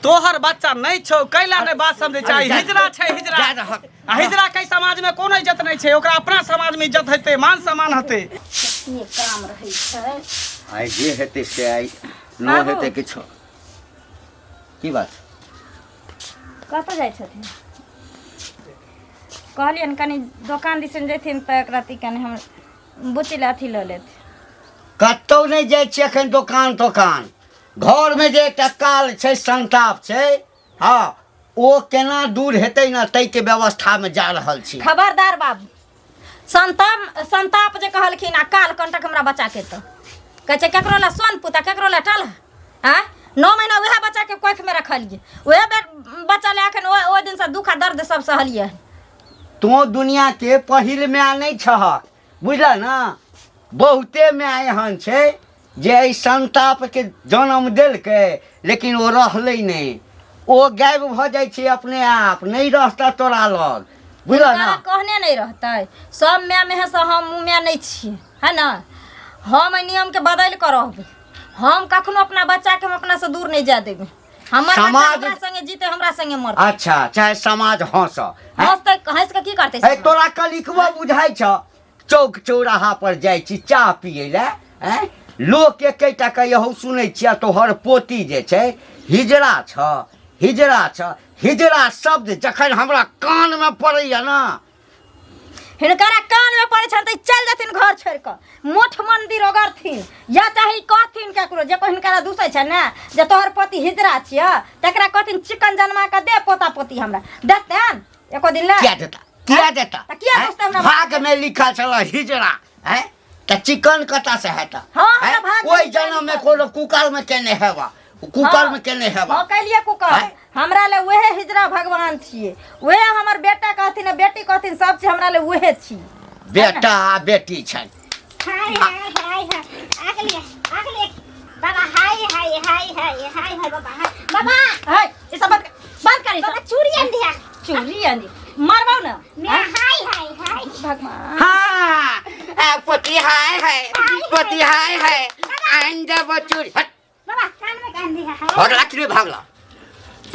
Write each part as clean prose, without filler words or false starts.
तोहर बच्चा नहीं छौ कैला नहीं बात समझे चाहिए हिजरा छै हिजरा हिजरा कई समाज में कोनो इज्जत नहीं छै ओकरा अपना समाज में इज्जत हेते मान सम्मान हेते ये काम रही छै आई जे हेते से आई न हेते किछो की बात कत जाय छथिन कहलियन कनी दुकान दिसन जैथिन त एकरा ती कनी हम बुचिला अथी ल लेत कतौ नहीं जाय छी एखन दुकान घर में जे एकटा काल छै संताप छै हाँ ओ केना दूर हेतै न तै के व्यवस्था में जा रहल छी खबरदार बाबू संताप जे कहलखिन आ काल कंटक हमरा बच्चा के त कहे छै केकरो ला सोन पुता केकरो ला टल हैं 9 महीना वह बच्चा के कोख में रखलिए वह बच्चा ले अखन ओ दिन से दुख दर्द सब सहलिए तो दुनिया के पहिल में नहीं छहक बुझल ना बहुते में एहन छै जे संताप के जन्म देलकै लेकिन वो रहलै नहीं वो गायब भ जाय छै अपने आप नहीं रहता तोरा लग बुझल ना कहने नहीं रहतै सब मैं में से हम मैं नहीं छी है ना हम नियम के बदल कर रहबै हम कखनो अपना बच्चा के हम अपना से दूर नहीं जा देबै हमर समाज हमरा संगे जीते हमरा संगे मरते अच्छा चाहे समाज हंसते हंस के की करते है तोरा कलिकवा बुझाई छ चौक चौराहा पर जाय छी चाह पिए ले हैं लोग एकेटा कहू सुनै छिया तोहर पोती जे छै हिजरा छ हिजरा शब्द जखन हमरा कान में पड़ैया ना हिनकरा कान में पड़े छन त चल जथिन घर छोड़ के मोठ मंदिर ओगरथिन या चाहे कहथिन केकरो जे को हिनकरा दूसै छै ना जे तोहर पति हिजरा छिया तकरा कहथिन चिकन जन्मा के दे पोता पोती हमरा देतन एको दिन ले क्या देता त किया दोस्त हमरा भाग में लिखल छल हिजरा हैं त चिकन कता से हेता हां भाग ओई जन्म में कोनो कुकर में केने हेबा कुकर में केने हेबा हां कहलिए कुकर हमरा ले वहे हिजरा भगवान छिए वहे हमर बेटा कहथिन बेटी कहथिन सब चीज हमरा ले वहे छी बेटा बेटी छै हाय आगले बाबा हाय बाबा हाय ये सब बंद करी बाबा चूड़ी आंधी मारबाऊ ना मैं हाय भगवान हाँ पति हाय आंजा बचूरी बाबा कान में गांधी है और लाठी भागला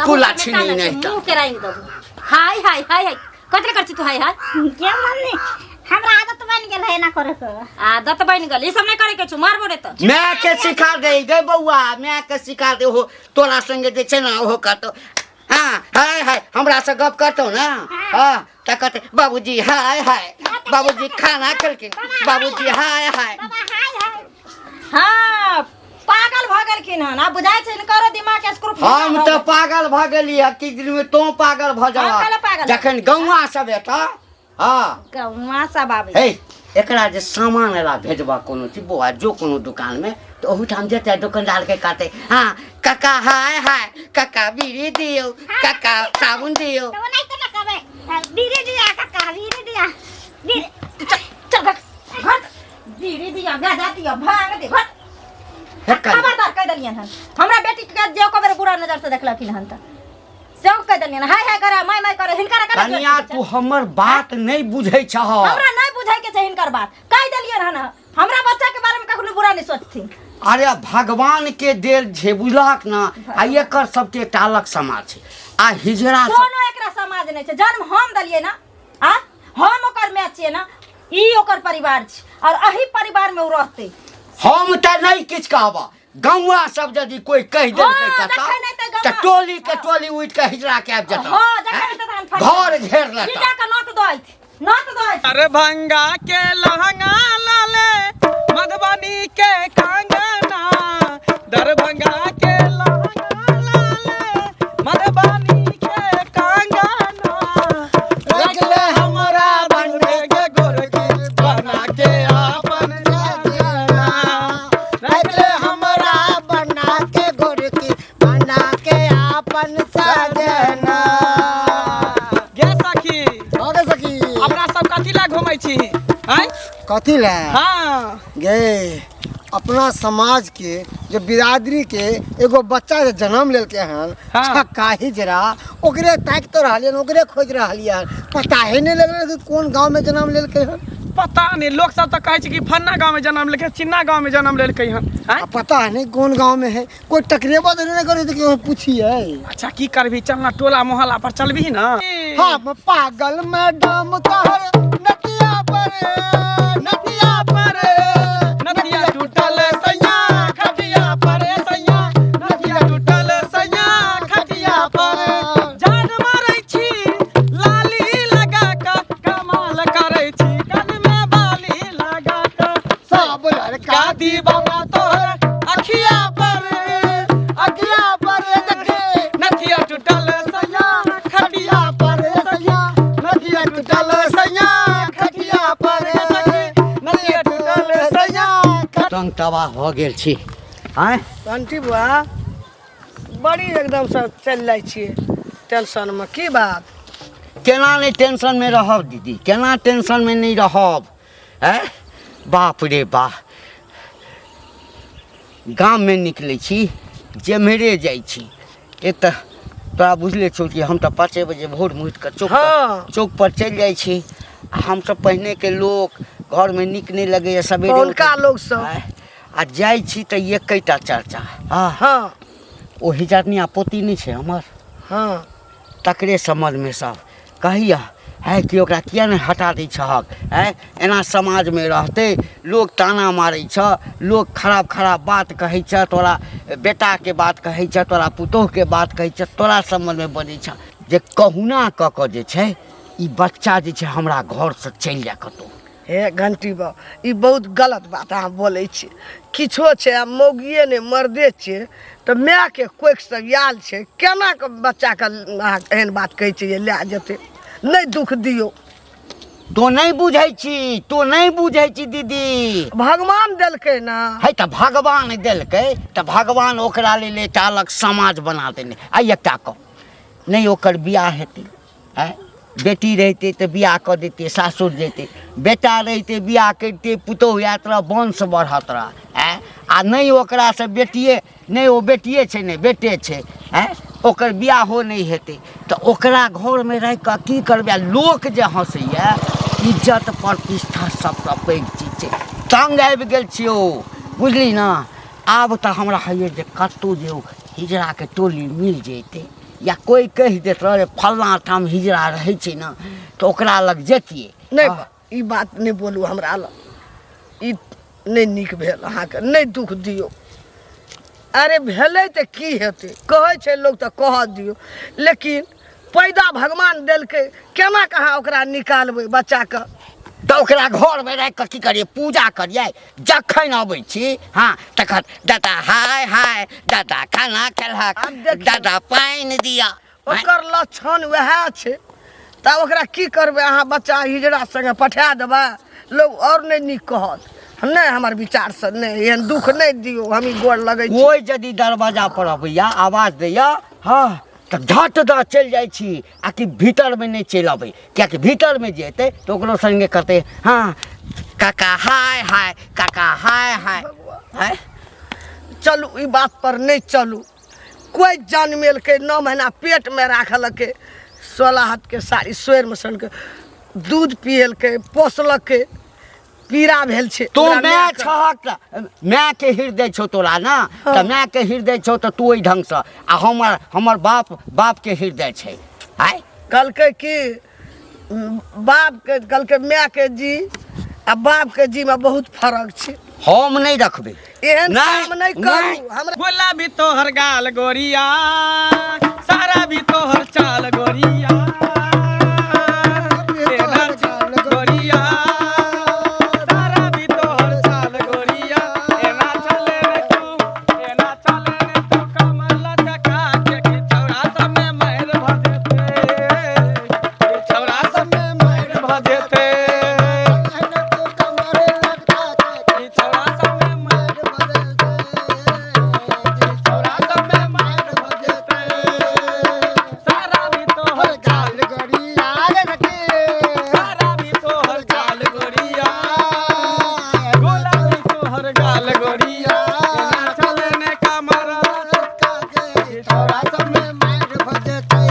कुला छिनी नहीं त मुंह केराई दबो हाय कतरे करछि तू हाय क्या मम्मी हमरा आदत बन गेल है ना करे के आदत बन गेल ई सब नहीं करे के छु मारबो रे त मैं के सिखा दे गे बउआ मैं के सिखा दे हो तोरा संगे जे छै ना ओहो करतो हां हाय हमरा से गप करतो ना हां त कहते बाबूजी हाय बाबूजी खाना खेलकिन बाबूजी हाय हां पागल भ गेलखिन हन आ बुझाय छै इनकर दिमाग के स्क्रू हम तो पागल भ गेलिए कि दिन में तो पागल भ जा जखन गौवा सब एता हां गौवा सब आबे हे एकरा जे सामान ला भेजबा कोनो चीज बुआ जो कोनो दुकान में तो ओहू ठाम जेते दुकानदार के कहते हां काका हाय काका बीड़ी दियो काका साबुन दियो तो नहीं तो लगावे बीड़ी दिया काका बीड़ी दिया चल घट बीड़ी दिया गाजा दिया भांग दे घट खबरदार कह दलियन हन हमरा बेटी के जे कबरे बुरा नजर से देखलखिन हन त सब कह दलियन हाय करे माय करे हिनकर कन्या तू हमर बात नहीं बुझै छ हमरा नहीं बुझै के छै हिनकर बात कह दलियन हन हमरा बच्चा के बारे में कखनो बुरा नहीं सोचथिन अरे भगवान के देल छे बुझलक ना आ एकर सब के एकटा अलग समाज छै आ हिजरा कोनो एकरा समाज नहीं छै जन्म हम दलिए ना आ हम ओकर मैच छिए ना ई ओकर परिवार छै और एही परिवार में उ रहते हम त नहीं किछ कहबा गौवा सब यदि कोई कह देलकै कता त टोली के टोली उठ के हिजरा के आब जता हां जखन त घर घेर लेता हिजरा के नोट दोइत अरे भंगा के लहंगा लाले मधुबनी के कंगना दरभंगा के लहंगा लाले मधुबनी के कंगना रगले हमरा बनगे के गोरकी बना के आपन जाना रगले हमरा बना के गोरकी बना के आपन सजना गे सखी आगे सखी अपना सब कथी ला घुमै छी हैं कथी ला हां गे अपना समाज के जो बिरादरी के एगो बच्चा जे जन्म लेलके हन हाँ। छक्का हिजरा ओकरे ताक तो रहलियन ओकरे खोज रहलियन पता ही नहीं लगल कि कौन गांव में जन्म लेलके हन पता नहीं लोग सब तो कहे छै कि फन्ना गांव में जन्म लेके चिन्ना गांव में जन्म लेलकै हन हैं? पता नहीं कौन गांव में है, कोई टकरेबा तो नहीं करे तो क्यों पूछिए। अच्छा की करबी, चलना टोला मोहल्ला पर चलबी ना। हाँ पागल मैडम कहर नदिया पर नदिया टूटल सैया खटिया पर सैया, नदिया टूटल सैया खटिया पर। जान मारै छी लाली लगा का, कमाल करै छी कान में बाली लगा का। सब लड़का दीवाना तोहर अखिया पर देखे नदिया टूटल सैया खटिया पर सैया नदिया टूटल सैया खटिया पर नदिया टूटल सैया। टंग तबाह भऽ गेल छी। आँय आंटी बुआ बड़ी एकदम से चल जाइ छियै टेंशन में, की बात? केना नहीं टेंशन में रहब दीदी, केना टेंशन में नहीं रहब। है बाप रे बाप, गाम में निकले छी जेम्हरे जाइ छी, एक तऽ तोरा बुझले छौ कि हम तऽ 5 बजे भोर मुहूर्त के चौक पर चलि जाइ छी। हम सब पहिने के लोग घर में नीक नहीं लगैए सवेरे कौनका लोग सब? आ जाइ छी तऽ एकैटा चर्चा। हाँ ओ हिजरनिया पोती नहीं छै हमर, हाँ तकरे समझ में सब कहिया है कि ओकरा किया नहीं हटा दै छहक। है एना समाज में रहते लोग ताना मारै छ, लोग खराब खराब बात कहै छ, तोरा बेटा के बात कहै छ, तोरा पुतोह के बात कहै छ, तोरा समझ में बनै छ जे कहुना क के जे छै ई बच्चा जे छै हमरा घर से चलि जा कतौ। हे घंटी बा ई बहुत गलत बात अहाँ बोलै छियै। किछो छै आ मौगिए ने मर्दे छियै तऽ माय के कोइक से याल छै, केना के बच्चा के अहाँ एहन बात कहै छियै जे लए जेतै? नहीं दुख दियो। तो नहीं बुझै छी, तो नहीं बुझै छी दीदी। भगवान देलकै ना, है तऽ भगवान देलकै तऽ भगवान ओकरा लेल एकटा अलग समाज बना देने। आइ एकटा कह नहीं ओकर बियाह हेतै, है बेटी रहते तो बियाह कऽ देते सासुर जेते, बेटा रहते बियाह करते पुतोह यात्रा वंश बढ़त रह। आ नहीं ओकरा से बेटिए नहीं, ओ बेटिए छै नहीं बेटे छै, ओकर बियाहो नहीं हेतै तऽ ओकरा घर में रह कऽ की करबै? लोक जे हँसैए इज्जत प्रतिष्ठा सबसँ पैघ चीज छै। तंग आबि गेल छियौ बुझली ना। आब तऽ हमरा होइए जे कतहु जे हिजड़ा के टोली मिल जेतै या कोई कह देत रे फलना ठाम हिजड़ा रहे छै ना तो ओकरा लग जेतिए। नहीं ई बात नहीं बोलू हमरा लग, ई नहीं नीक भेल अहाँके, नहीं दुख दियो। अरे भेलै तऽ की हेतै, कहै छै लोग तऽ कह दियो, लेकिन पैदा भगवान देलकै, केना कहाँ ओकरा निकालबै बच्चा के? तो ओकरा घर में रह कऽ की करिए? पूजा करिए। जखन अबै छी हाँ तखन दादा हाय हाय, दादा खाना खेलहक, दादा पानि दिया। ओकर लक्षण वएह छै तऽ ओकरा की करबै अहाँ? बच्चा हिजड़ा संगे पठा देबै, लोग और नहीं नीक कहत। नहीं हमार विचार से नहीं, एहन दुख नहीं दियो, हमी गोड़ लगै छी। कोई यदि दरवाजा पर अबैया आवाज दैया हाँ तो झट द चल जाइ छी, आ कि भीतर में नहीं चल अबै, कियाकि भीतर में जेतै तो ओकरो संगे करते हाँ काका हाय हाय, काका हाय हाय। है चलू ई बात पर नहीं चलू। कोई जन्मेल के 9 महीना पेट में राखलकै, 16 हाथ के साड़ी सोर में सन के दूध पियल के पोसलक के, पीड़ा भेल छै। तो ओकरा मैं माय के- छहक मैं के हृदय छौ तोरा ना, तो मैं के हृदय छौ तो तू ओहि ढंग से, आ हमर बाप के हृदय छै। है कहलकै कि बाप के कहलकै माय के जी आ बाप के जी में बहुत फर्क छै। हम नहीं रखबे, एहन नहीं, काम नहीं करू हमरा। बोला भी तोहर गाल गोरिया, सारा भी तोहर चाल गोरिया, तेरा चाल गोरिया, सारा भी तोहर चाल गोरिया। एना चले रे तू कमल चका के, कि छौरा सब में मार भजेते, कि छौरा सब में मार भजेते, कि छौरा सब में मार छौरा सब में मार भजेते। सारा भी तोहर चाल सारा भी तोहर चाल गोरिया, गोला भी तोहर गाल गोरिया। एना चले ने कमरा कि छौरा सब में मार भजेते,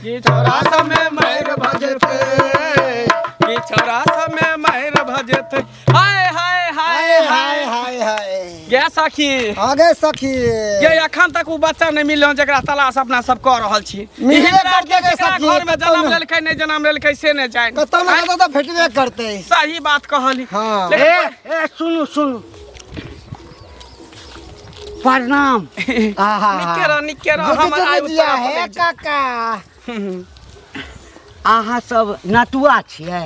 कि छौरा सब में मार भजेते, कि छौरा सब में गे सखी आगे सखी ये अखन तक वो बच्चा नहीं मिल जरा तलाश अपना सब कर रहल छी मिलबे हिजरा करतै गे केकरा सखी, घर में कतौ जन्म ने। लेलकै नहीं जन्म लेलकै से नहीं जान कतौ न कतौ तो भेटबे करते। सही बात कहली हाँ। ए सुनु सुनु प्रणाम। निके रह हमर आयु दिया है काका। अहाँ सब नटुआ छियै?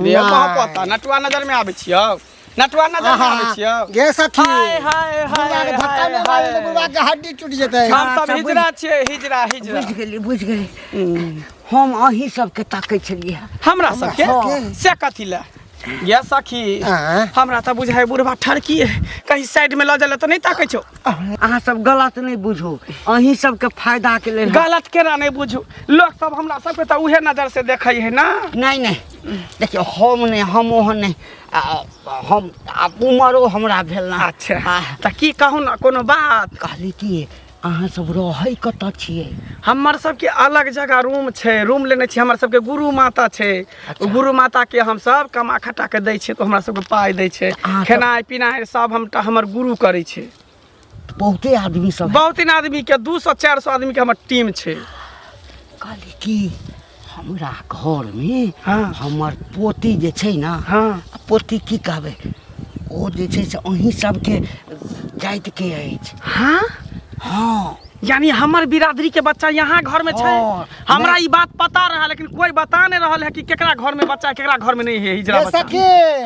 ये पता नटुआ नजर में आबै छियौ नटुआ नजर में आबै छियौ गे सखी हाय हाय बुढ़वा के धक्का हाय में मारे तो बुढ़वा के हड्डी टूट जेतै। हम सब हिजरा छियै हिजरा बुझ गेली हम अहीं सबके ताकै छलियै। हमरा सबके हाँ। से कथी ले ये सखी हाँ। हमरा त बुझाय बुढ़वा ठरकी है कहीं साइड में ल जाला त नहीं ताकै छौ अहाँ सब गलत नहीं बुझू, अहीं सबके फायदा के लेल गलत केना नहीं बुझू लोग सब हमरा सबके त उहे नजर से देखै है ना नहीं नहीं देखियो हम नहीं हम ओहन नहीं हम उमरो हमरा भेल ना। अच्छा त की कहू ना कोनो बात कहली कि अहाँ सब रहै कतऽ छियै? हमर सबके अलग जगह रूम छै रूम लेने छी हमर सबके गुरु माता छै गुरु माता के हम सब कमा खटा के दै छै तो हमरा सबके पाइ दै छै अहाँ सब- खेनाइ पिनाइ सब हमर गुरु करै छै बहुते आदमी सब बहुत इन आदमी के 200-400 आदमी के हमर टीम छै कहली कि हमरा घर में हाँ। हमर पोती जे छै ना हाँ पोती की कहबै ओ जे छै से अहीं सबके जाति के अछि। हाँ हाँ यानी हमर बिरादरी के बच्चा यहाँ घर में छै हाँ। हमरा ई बात पता रहा लेकिन कोई बता नहीं रहल है कि केकरा घर में बच्चा है केकरा घर में नहीं है हिजरा गे बच्चा सखी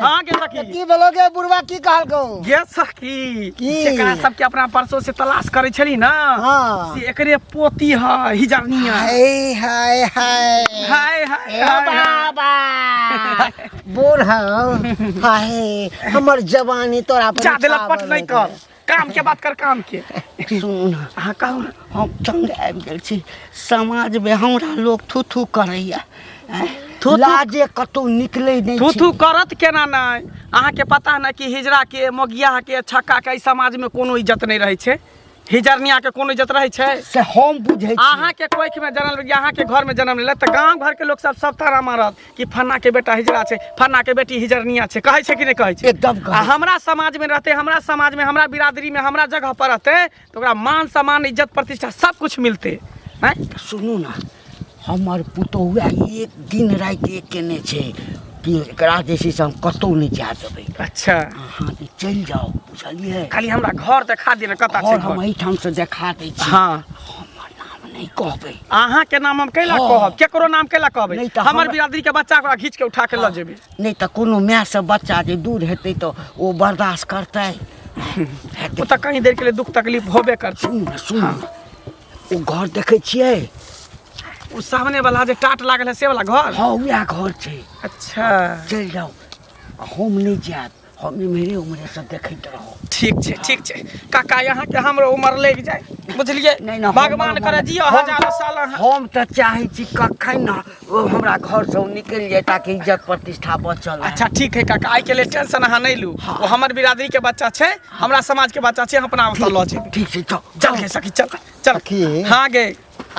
हाँ के सखी की बोलोगे बुढ़वा की कहल को? ये सखी की? जेकरा सबके अपना परसों से तलाश करे छली ना हाँ। से एकरे पोती है हिजरनिया हाय हाय हाय हाय हाय ए बाबा बूढ़ा हाय हमर जवानी तोरा पर जा दिलक पट नहीं कर काम के बात कर काम के सुनू ना हाँ कहू ना हम तंग आबि गेल छी समाज में हमरा लोग थू थू करैया थू-थू? लाजे कतौ निकलै नहीं थू छी। थू करत केना नहीं अहाँ के पता ना कि हिजरा के मोगिया के छक्का के इस समाज में कोनो इज्जत नहीं रहे छे हिजरनिया के कोनो इज्जत रहे छे से हम बुझै छी। अहाँ के कोख में जन्म यहाँ के घर में जन्म ले तो गांव घर के लोग सब तारा मारत कि फन्ना के बेटा हिजरा छे फन्ना के बेटी हिजरनिया छे कहे छे कि नहीं कहे छे एकदम कहै आ हमरा समाज में रहते हमरा समाज में हमरा बिरादरी में हमरा जगह पर रहते तो ओकरा मान सम्मान इज्जत प्रतिष्ठा सब कुछ मिलते हैं सुनू ना हमर पुतौआ एक दिन राति एक केने छै कि एकरा जे छै से हम कतौ नहीं जा देबै। अच्छा अहाँ जे चलि जाओ बुझलियै खाली हमरा घर देखा दिए ना कता और छे हम घर एहिठाम से देखा दै छी। हाँ हमर नाम नहीं कहबै। अहाँ के नाम हम कैला हाँ। कहब केकरो नाम कैला कहबै नहीं तऽ हमर हमरा- बिरादरी के बच्चा को घींच के उठा के ल जेबै नहीं तो कोनो माय से बच्चा जे दूर हेतै तो ओ बर्दाश्त करतै। वो तो कहीं देर के लिए दुख तकलीफ होबे करते सुनू ना सुनू ना ओ घर देखै छियै? उ सामने वाला जे टाट लागल है से वाला घर हाँ वएह घर छै। अच्छा चलि जाओ हम नहीं जायब हम इम्हरे उम्हरे से देखैत रहो। ठीक छे काका यहाँ के हमरो उम्र लग जाए बुझलिए नहीं ना भगवान करे जियो हजारों साल अहाँ हम तो चाहे छी कखन ना ओ हमरा घर से निकल जाए ताकि इज्जत प्रतिष्ठा बचल रहे। अच्छा ठीक है काका आई के लिए टेंशन अहाँ नहीं लू वो हमर बिरादरी के बच्चा छे हमरा समाज के बच्चा छे हम अपना ओतऽ ल जेबै ठीक छै चल चल के सखी चल चल सखी? हाँ गे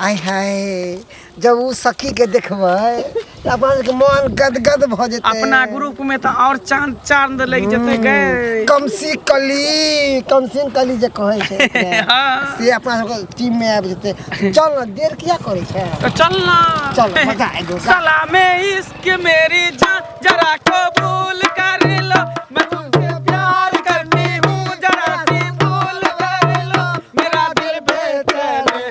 आय हाय जब उ सखी के देखबै त अपन के मन गदगद भ जेतै। अपना ग्रुप में तो और चांद चांद लग जते गए कमसी कली जे कहै छै एकरा, हाँ। से अपना सबके टीम में आबि जेतै। चल ना देर किया करै छै? तो चलना चल मजा आएगो। सलामे इश्क मेरी जान जरा कबूल कर लो मैं तुमसे प्यार करती हूँ जरा सी भूल कर लो मेरा दिल बेचैन है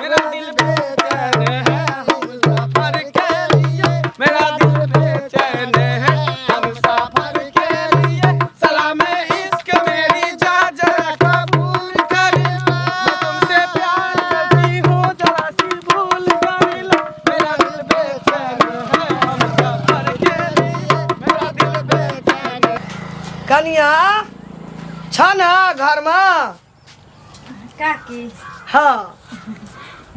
मेरा दिल बेचैन है हम सफर के लिए मेरा दिल बेचैन है हम सफर के लिए सलामे इश्क मेरी जान जरा कबूल कर लो मैं तुमसे प्यार करती हूँ जरा सी भूल कर लो मेरा दिल बेचैन है हम सफर के लिए मेरा दिल बेचैन है कनिया छ ना घर में? काकी हाँ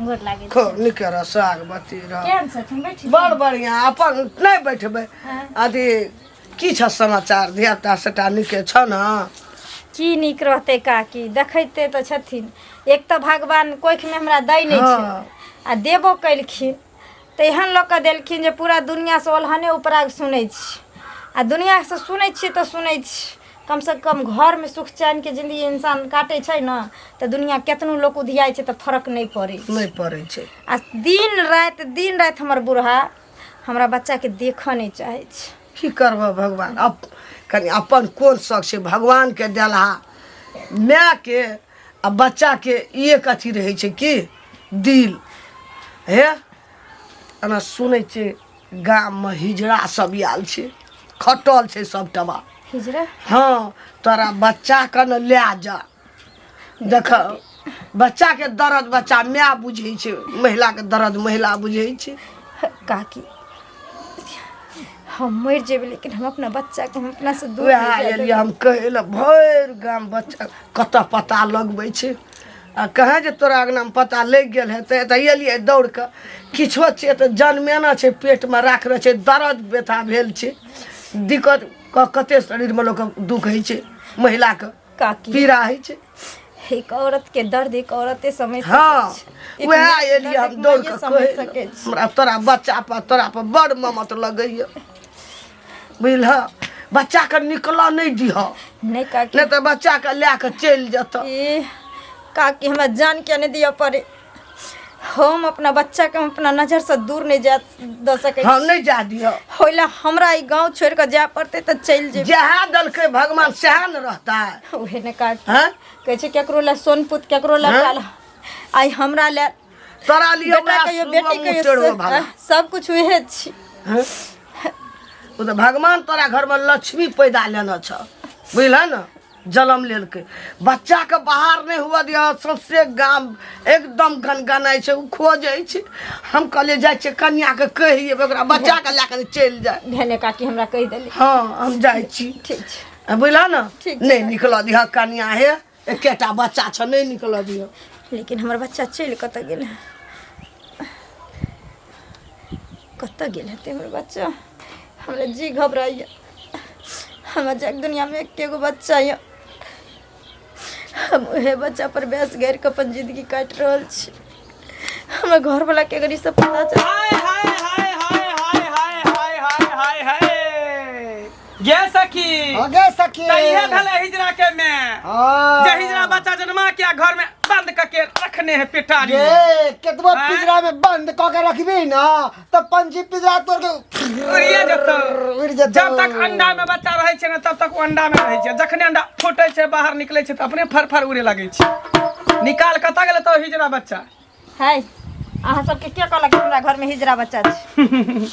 गोर लागे खूब निके रह साग बत्ती रह केहन छथिन बैठी बड़ बढ़िया अपन नहीं बैठबै हाँ। अथी की छ समाचार धियापुता सेटा निके छ ना? की नीक रहतै काकी देखैते तऽ छथिन एक तऽ भगवान कोखिमे हमरा दै नहि छै हाँ। आ देबो केलखिन तऽ एहन लऽ कऽ देलखिन जे पूरा दुनिआँसँ ओल्हने उपराग सुनै छी आ दुनिआँसँ सुनै छियै तऽ सुनै छी कम से कम घर में सुख चैन के जिंदगी इंसान काटे छै ना तो दुनिया केतनो लोग उधियाई छै तो फर्क नहीं पड़े नहीं पड़े छै। आ दिन रात हमर बूढ़ा हमरा बच्चा के देख नहीं चाहे छै। की करबह भगवान, अब कनी अपन कोन शौक छै भगवान के देलहा। माय के आ बच्चा के एक अथी रहे छै कि दिल हे। एना सुनै छै गाम में हिजड़ा सब आयल छै, खटल छै सबटमा। हिजड़ा हाँ तोरा बच्चा के न ले जा, देख बच्चा के दर्द बच्चा माय बुझे छै, महिला के दर्द महिला बुझे छै। काकी हम मर जेबे लेकिन हम अपना बच्चा के हम अपना से दूर वएह नहीं जाए एलियै हम कहै लए, भरि गाम बच्चा कतऽ पता लगबै छै आ कहे जे तोरा अंगना में पता लग गेल हेतै तऽ एलियै दौड़ कऽ। किछो छै तऽ जनमेना छै, पेट में राख रहे छै, दर्द व्यथा भेल छै, दिक्कत कते शरीर में लोक दुख होइ छै, महिला के काकी पीड़ा होइ छै। एक औरत के दर्द एक औरते समझ हाँ सकै छै। वएह एक एलियै दर्द हम एक दौड़ माइये कऽ समझ कहै सकै लए। छै। हमरा तोरा बच्चा पर तोरा पर बड़ ममत लगैया, बुझलह। बच्चा के निकलऽ नहीं दिह, नहीं काकी नहीं तो बच्चा के लए के चलि जेतऽ। ए काकी हमरा जान के नहीं दिया पड़े, हम अपना बच्चा के हम अपना नजर से दूर नहीं जा द सके। हाँ नहीं जा दिह, होइला हमरा ई गांव छोड़ के जाए पड़ते तो चल जेबे। जहाँ दलकै भगवान सएह न रहता है। ओहे ने काकी हैं? कहै छै केकरो ले सोनपुत केकरो ले हैं? काला, आई हमरा ले तोरा लिए बेटा वएह कहियो सुबह बेटी मुँह कहियो टेढ़ो भाला। सब कुछ उहे छी। हैं? वो तो भगवान तोरा घर में लक्ष्मी पैदा लेना छ, बुझल न, जन्म लेलकै। बच्चा के बाहर नहीं हुआ दिया, सौंसे गाम एकदम गनगनाइ छै, उ खोजै छै। हम कहलिए जाइ छै कन्या के कहिए ओकरा बच्चा के लए के चलि जाए। भेने काकी हमरा कहि देली हाँ हम जाइ छी, ठीक छै। बुझल न, ठीक छै। नहीं निकल दिह कन्या हे, एकेटा बच्चा छ, नहीं निकल दिह। लेकिन हमर बच्चा चल कतऽ गेल, कतऽ गेल हेतै हमर बच्चा। हमरा जी घबराइया, हमरा जग दुनिया में एकेगो बच्चा ये, हम उहे बच्चा पर बेस गैर के अपन जिंदगी काट रहल छी। हमरा घर वाला के अगर ई सब पता चल हाय हाय हाय हाय हाय हाय हाय हाय हाय हाय गे सखी आगे सखी तइहे भेले हिजरा के में हाँ। जे हिजरा बच्चा जन्मा के घर में बंद करके रखने है पिटारी में। ये केतबो हाँ? पिंजरा में बंद क के रखबी ना तो पंछी पिंजरा तोड़ के उड़िए जेतौ। उड़ जेतौ। जब तक अंडा में बच्चा रहे छै ना तब तक वो अंडा में रहे छै, जखने अंडा फूटे छै बाहर निकले छै त अपने फर फर उड़े लगे छै। निकाल कतऽ गेलै तो हिजरा बच्चा है। अहाँ सबके के कहलक हमरा घर में हिजरा बच्चा छै?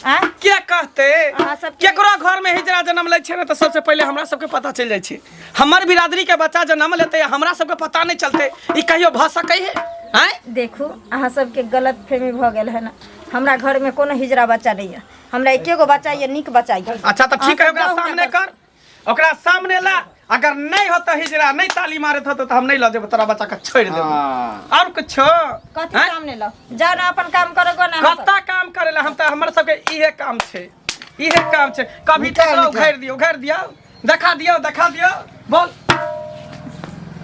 आँ? के कहते अहाँ सबके- केकरो घर में हिजरा जन्म ले छै ना तो सबसे पहले हमरा सबके पता चल जाय छै। हमर बिरादरी के बच्चा जन्म लेते हमरा सबके पता नहीं चलते ई कहियो भ सकै है? हैं? देखू अहाँ सबके गलत फहमी भ गेल है ना, हमरा घर में कोनो हिजरा बच्चा नहीं है, हमरा एकेगो बच्चा ये, नीक बच्चा ये। अच्छा तो ठीक है, अहाँ ओकरा सब सामने जाउ कर, ओकरा सामने ला। अगर नहीं होता हिजरा नहीं ताली मारे तो हम नहीं ला देब तोरा बच्चा के छोड़ देब। और कुछ कथी सामने लो, जाओ ना अपन काम करो गो ना अहाँ सब। कत्ता काम करेला हम त हमर सबके इहे काम छै, इहे काम छै। कभी निकाल, तक निकाल। घेर दियो देखा दियो बोल।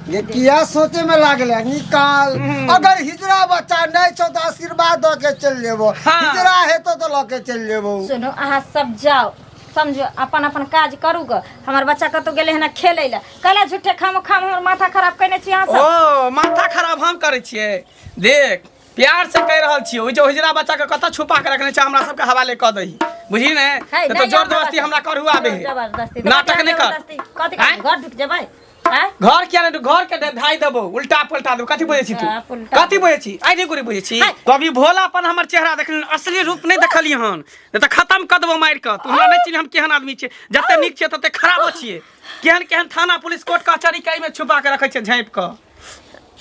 ये किया सोचे में लागल है, निकाल। अगर हिजरा बच्चा नहीं छो तो आशीर्वाद दो के चल जेबो, हाँ। हिजरा है तो लो के चल जेबो। सुनो अहाँ सब जाओ, समझो अपन अपन काज करू ग। हमर बच्चा कतौ गेले है ना खेलै ला, कला झूठे खाम हमर माथा खराब करने छी अहाँ सब। ओ माथा खराब हम करे छिए, देख प्यार से कह रहल छिए। ओ जो हिजरा बच्चा के कतऽ छुपा के रखने छै हमरा सबके हवाले क दही, बुझी ने। है, तो नहीं, जोर जबरदस्ती हमरा करहुआ बे, जबरदस्ती नाटक नहीं कर। कथी हैं? घर ढुक जेबै? हैं? घर किया नहीं, घर के ढाई देबो, उल्टा पलटा देबो। कथी बोले छी तू? उल्टा पुल्टा। कथी बोले छी? आई नहीं गुरी बोले छी। है। कभी भोलापन हमर चेहरा देखली, असली रूप नहीं देखली हन, नहीं तो खत्म कर देबो मार के। तू हमरा नहीं चिन्ह हम केहन आदमी छिए, जते नीक छिए तते खराब छिए। केहन केहन थाना पुलिस कोर्ट कचहरी कई में छुपा के रखे छै झाँप के,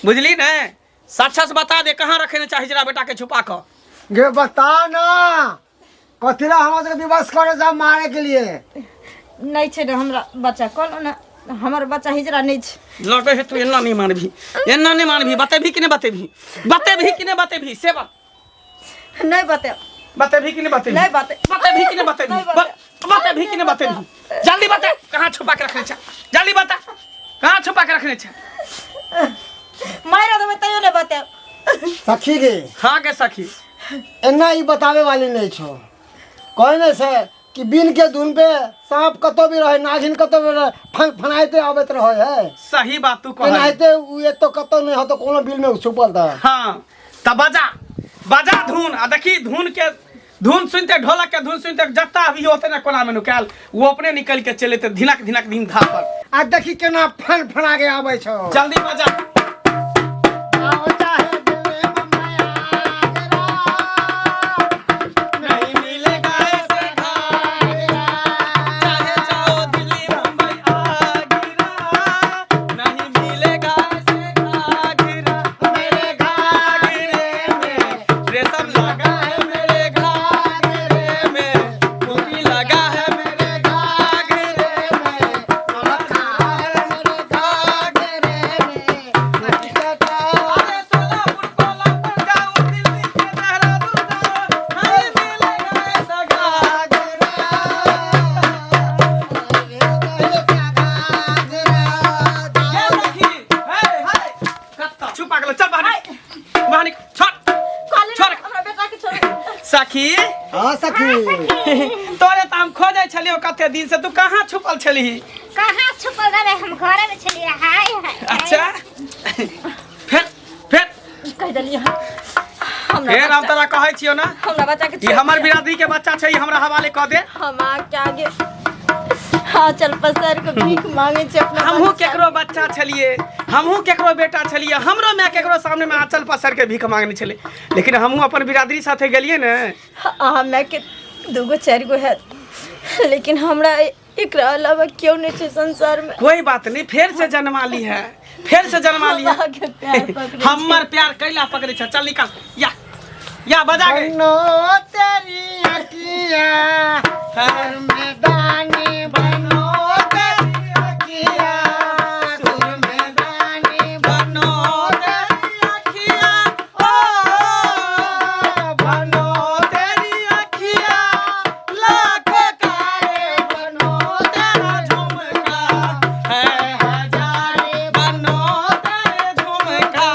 बुझली ने। सच बता दे कहाँ रखे चाहे हिजरा बेटा के छुपा के। गे बता ना कथिला हमरा सबके विवश करे जा मारे के लिए। नहीं छै ना हमरा बच्चा, कहलो ना हमर बच्चा हिजरा नहीं छै। लगे है तू एना नहीं मानभी, एना नहीं मानभी। बतेभी कि नहीं बतेभी से बात नहीं बते, बतेभी कि नहीं बतेभी? नहीं बते, बतेभी कि नहीं बतेभी? नहीं बते। बतेभी कि नहीं बतेभी? जल्दी बता कहाँ छुपा के रखने छा, जल्दी बता कहाँ छुपा के रखने छा। मारा देबै तैयो नहीं बते। सखी गे हाँ गे सखी, एना ही बतावे वाली नहीं छो, कहने से कि बिन के धुन पे सांप कतो भी रहे, नागिन कतो भी रहे, फनाइते आवत रहे है। सही बात तू कह फनाइते ये तो कतो नहीं हो तो कोनो बिल में छुपल था। हाँ तब बजा धुन आ देखी धुन सुनते ढोलक के धुन सुनते जत्ता भी होते ना कोना में नुकाल वो अपने निकल के चले थे धिनक दिन धा पर। आ देखी केना फना के आवे छो। जल्दी बजा। आओ चाहे दिल में माया गिरा, नहीं मिलेगा ऐसे घाघरा, चाहे जाओ दिल्ली मुंबई आगरा, नहीं मिलेगा ऐसे घाघरा, मेरे घाघरे में रेशम लगा है, मेरे घाघरे में मोती लगा है, मेरे घाघरे में मलका है, मेरे घाघरे में अरे सोलापुर कोल्हापुर जाओ दिल्ली से देहरादून जाओ, नहीं मिलेगा ऐसा घाघरा। ये सखी, हे, कत्ता, चुप आ गेलो, चल बाहर निकल, छोड़। हमरा बेटा के छोड़। सखी हाँ सखी। तोरे तो हम खोजे छलियो कते दिन से, तू कहाँ छुपल छली? कहाँ छुपल रहे, हम घरे में छलिए। हाय हाय अच्छा फिर कह देलिए फिर हम तोरा कहै छियो ना, हमरा बच्चा के ई हमर बिरादरी के बच्चा छै, ई हमरा हवाले कह दे। हम आके आगे हाँ चल पसर के भीख मांगे छे अपना। हमहू केकरो बच्चा छलिए, हमहू केकरो बेटा छलिए, हमरो मैं केकरो सामने में आंचल पसर के भीख मांगने छले, लेकिन हमहू अपन बिरादरी साथे गेलिए ने। मैं के दूगो चार गो है, लेकिन हमरा एकरा अलावा क्यों नहीं छे संसार में। कोई बात नहीं, फिर से जन्मा ली है, फिर से जन्मा ली है। के प्यार पकड़े हमर प्यार कैला पकड़े छ। चल निकल, या बजा गए। बनो तेरी अखियाँ हर मैदानी, बनो तेरी अखियाँ सुर मैदानी, बनो तेरी अखियाँ, ओ बनो तेरी अखियाँ, लाखों तारे बनो तेरा झुमका है हजारे, बनो तेरे झुमका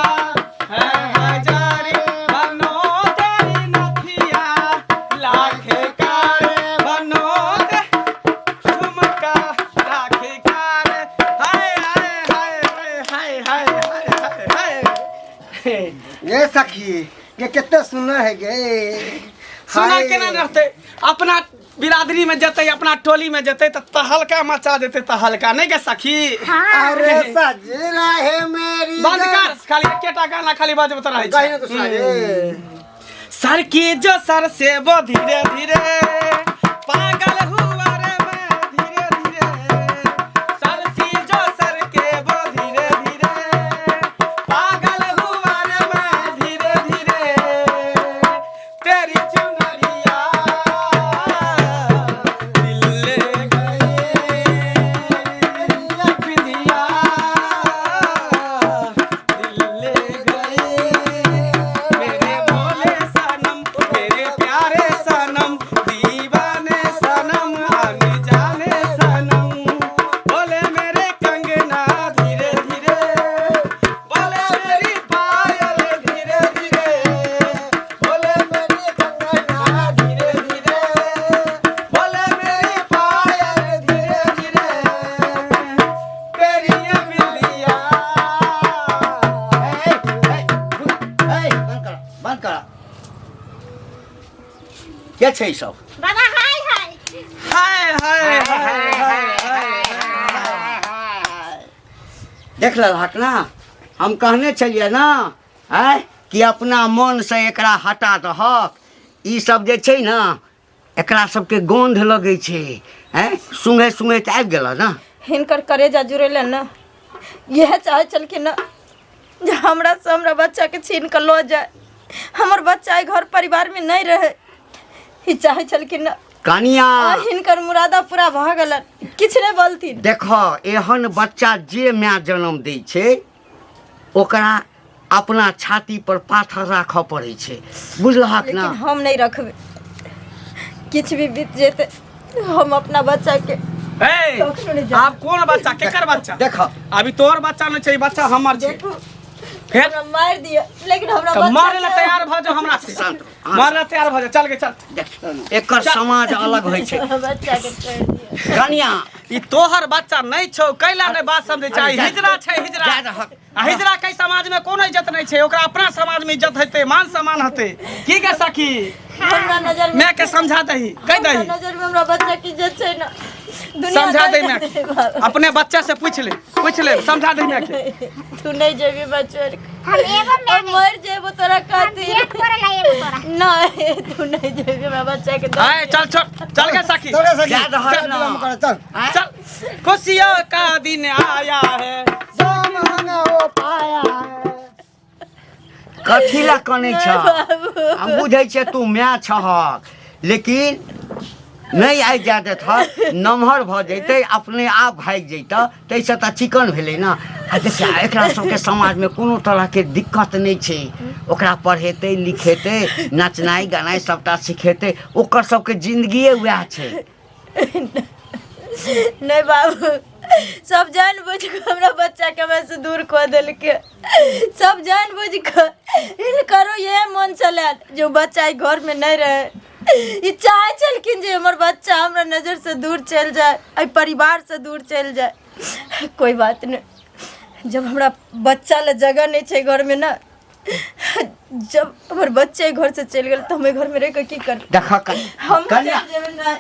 है हजारे, बनो तेरी नथिया लाखे कारे, बनो ते झुमका लाखे कारे। हाय हाय हाय हाय हाय हाय हाय हाय। ये सखी ये कितने सुना है गे। सुना हाय। केना रहते, अपना बिरादरी में जते, अपना टोली में जते तो तहलका मचा देते, तहलका नहीं के सखी। अरे सजना है मेरी बंद कर, खाली एकेटा गाना खाली बजबत रहे छै। गाइना तो सुनाइए। सर की जो सर से वो धीरे धीरे पागल हुआ रे मैं धीरे धीरे, सर सी जो सर के वो धीरे धीरे पागल हुआ रे मैं धीरे धीरे, तेरी चुनरिया दिल ले गए, बिंदिया दिल ले गए, मेरे भोले सनम, मेरे प्यारे सनम, दीवाने सनम, आने जाने सनम, बोले मेरे कंगना धीरे धीरे, बोले मेरी पायल धीरे धीरे, बोले मेरी कंगना धीरे धीरे, बोले मेरी पायल धीरे धीरे, तेरी ये बिल्लिया। बंद करा। क्या छै सब? बाबा हाय हाय। हाय हाय हाय हाय। देख लहक ना, हम कहने छलिए ना आय कि अपना मन से एकरा हटा दहक। ई सब जे छै ना, एकरा सबके गंध लगे छै, सुंघे सुंघे त आबि गेल ना। हिनकर करेजा जुड़ेले न, यह चाहे चल के न जे हमरा से हमरा बच्चा के छीन के लो जाए। हमर बच्चा ए घर परिवार में नहीं रहे, ही चाहे चल के न कनिया हिनकर मुरादा पूरा भ गेलन, किछ नहीं बोलती। देखो एहन बच्चा जे माय जन्म दै छै ओकरा अपना छाती पर पाथर राखऽ पड़ै छै, बुझलहक लेकिन ना। हम नहीं रखबे, किछ भी बीत जेते हम अपना बच्चा के आप कौन बच्चा, केकर बच्चा? देखो अभी तोर बच्चा नहीं चाहिए, बच्चा हमर छै। देखू फिर हमरा मार दियो लेकिन हमरा तो बच्चा मारे ला तैयार भ जा हमरा से मारे ला तैयार भ जा चल गे चल एकर समाज अलग होइ छै बच्चा के छोड़ दियो कनिया ई तोहर बच्चा नहीं छौ कैला नहीं बात समझे चाही हिजरा छै हिजरा आ हिजरा कई समाज में कोनो इज्जत नहीं छै ओकरा अपना समाज में इज्जत हेतै मान सम्मान हेतै की के सखी हमरा नजर में मैं के समझा दही कह हमरा दही नजर में हमरा बच्चा की इज्जत छै ना समझा दे मैं अपने बच्चे से पूछ ले समझा दे मैं के तू नहीं जेबी बच्चा हम एगो और मर जेबो तोरा खातिर एक करे ला एगो तोरा नहीं तू नहीं जेबी मैं बच्चा के आए चल चल के सखी थोड़े से याद है ना। चल चल खुशियों का दिन आया है सब हंगा हो पाया है कथी ला कने छ हम बुझै छै तू माय छहक लेकिन नहीं आइ जा देत नमहर भ जैते अपने आप भाग जैते तैसे तऽ चिकन भेलै ना आ देखिए एकरा सबके समाज में कोनो तरह के दिक्कत नहीं छै ओकरा पढ़ेतै लिखेतै नचनाइ गानाइ सबटा सिखेतै ओकर सबके जिंदगिए वएह छै नहीं बाबू सब जान बुझ के हमरा बच्चा के हमरा से दूर कर देलके सब जान बुझ के करो ये मन चला जो बच्चा ई घर में नहीं रहे ई चाहे चलकिन जे हमर बच्चा हमरा नजर से दूर चल जाए आई परिवार से दूर चल जाए कोई बात नहीं जब हमरा बच्चा ले जगह नहीं छै घर में ना जब हमर बच्चे घर से चल गेल तो हमें घर में रह के की कर देखा हम कन्या चल जेबे ना